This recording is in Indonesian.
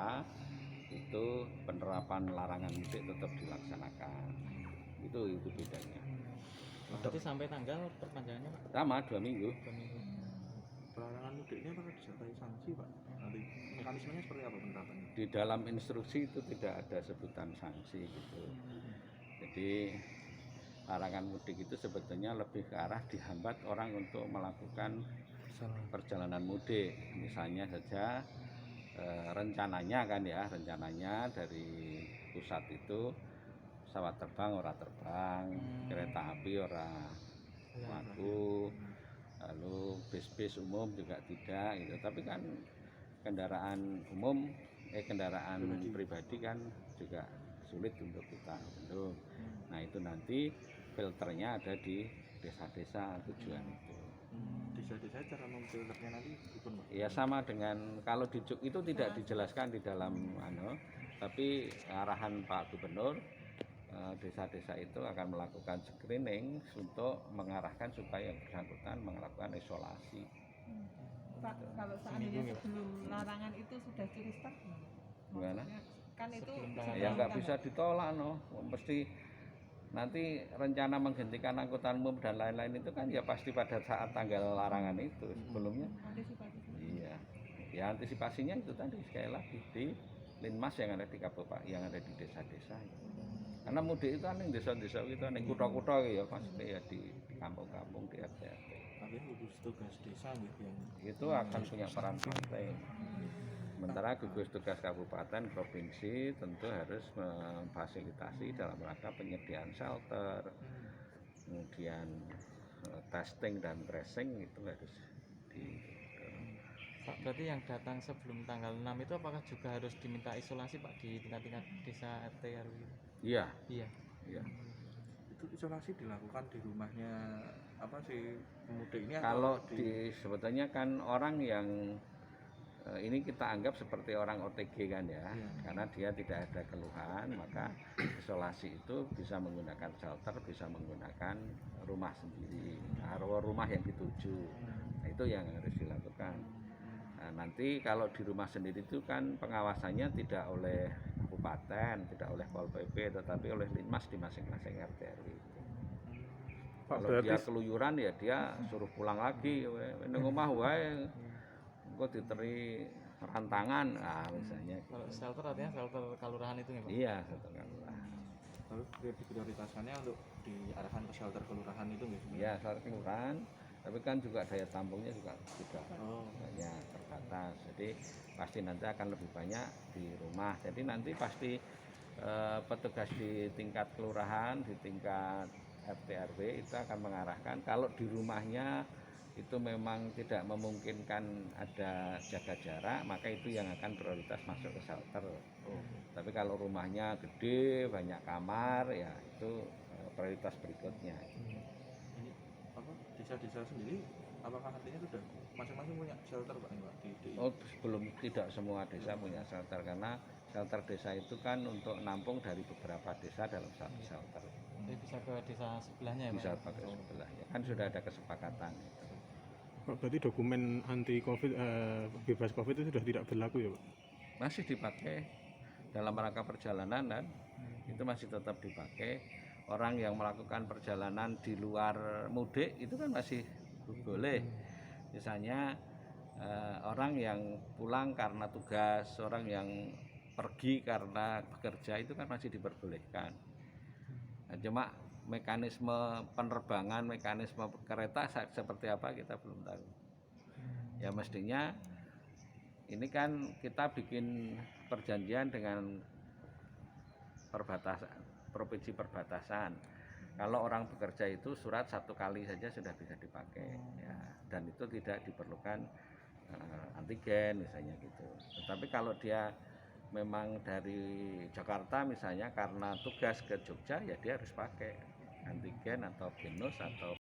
kota itu penerapan larangan mudik tetap dilaksanakan. Itu bedanya. Berarti sampai tanggal perpanjangannya Pak? Sama 2 minggu. 2 minggu. Pelarangan mudik ini apakah disertai sanksi Pak? Nanti mekanismenya seperti apa penerapannya? Di dalam instruksi itu tidak ada sebutan sanksi gitu. Jadi larangan mudik itu sebetulnya lebih ke arah dihambat orang untuk melakukan perjalanan mudik. Misalnya saja rencananya dari pusat itu pesawat terbang ora terbang, kereta api ora laku, lalu bis-bis umum juga tidak gitu. Tapi kan kendaraan umum kendaraan pribadi kan juga sulit untuk kita bendung. Nah itu nanti filternya ada di desa-desa tujuan itu. Desa-desa cara memfilternya nanti pun Pak? Ya sama dengan kalau di Juk itu tidak dijelaskan di dalam tapi arahan Pak Gubernur, desa-desa itu akan melakukan screening untuk mengarahkan supaya yang bersangkutan melakukan isolasi. Pak, kalau seandainya sebelum larangan itu sudah curi start Gimana? Kan itu Ya nggak bisa ditolak mesti nanti rencana menghentikan angkutan umum dan lain-lain itu kan ya pasti pada saat tanggal larangan itu sebelumnya. Iya, ya antisipasinya itu tadi sekali lagi di Linmas yang ada di kabupaten, yang ada di desa-desa. Karena mudik itu kan di desa-desa itu kan di kota-kota ya pasti ya di kampung-kampung di RT-RT. Tapi gugus tugas desa gitu yang itu akan punya peran penting. Sementara gugus tugas kabupaten provinsi tentu harus memfasilitasi dalam rangka penyediaan shelter, kemudian testing dan tracing itu harus di. Pak, berarti yang datang sebelum tanggal 6 itu apakah juga harus diminta isolasi Pak di tingkat-tingkat desa RT RW? Iya. Iya. Iya. Itu isolasi dilakukan di rumahnya apa sih pemudik ini? Kalau sebetulnya kan orang yang ini kita anggap seperti orang OTG kan ya, karena dia tidak ada keluhan, maka isolasi itu bisa menggunakan shelter, bisa menggunakan rumah sendiri, rumah yang dituju. Nah, itu yang harus dilakukan. Nah, nanti kalau di rumah sendiri itu kan pengawasannya tidak oleh kabupaten, tidak oleh Pol PP, tetapi oleh Linmas di masing-masing RT RW. Kalau dia keluyuran ya dia suruh pulang lagi, nang omah wae. Kok diteri rantangan, misalnya. Kalau shelter artinya shelter kelurahan itu ya Pak? Iya, shelter kelurahan. Lalu prioritasnya untuk diarahkan ke shelter kelurahan itu nggak? Iya, shelter kelurahan. Tapi kan juga daya tampungnya juga tidak banyak, terbatas. Jadi pasti nanti akan lebih banyak di rumah. Jadi nanti pasti petugas di tingkat kelurahan, di tingkat RT RW itu akan mengarahkan kalau di rumahnya itu memang tidak memungkinkan ada jaga jarak, maka itu yang akan prioritas masuk ke shelter. Tapi kalau rumahnya gede, banyak kamar, ya itu prioritas berikutnya. Ini apa desa-desa sendiri, apakah artinya sudah masing-masing punya shelter Pak? Belum, tidak semua desa punya shelter, karena shelter desa itu kan untuk nampung dari beberapa desa dalam satu shelter. Jadi bisa ke desa sebelahnya ya Pak? Bisa pakai sebelahnya, kan sudah ada kesepakatan. Pak, berarti dokumen anti COVID, bebas COVID itu sudah tidak berlaku ya Pak? Masih dipakai dalam rangka perjalanan dan itu masih tetap dipakai. Orang yang melakukan perjalanan di luar mudik itu kan masih boleh. Misalnya orang yang pulang karena tugas, orang yang pergi karena bekerja itu kan masih diperbolehkan. Nah, cuma mekanisme penerbangan, mekanisme kereta seperti apa kita belum tahu. Ya mestinya ini kan kita bikin perjanjian dengan provinsi perbatasan. Kalau orang bekerja itu surat 1 kali saja sudah bisa dipakai, ya, dan itu tidak diperlukan antigen misalnya gitu. Tetapi kalau dia memang dari Jakarta misalnya karena tugas ke Jogja, ya dia harus pakai antigen atau genus atau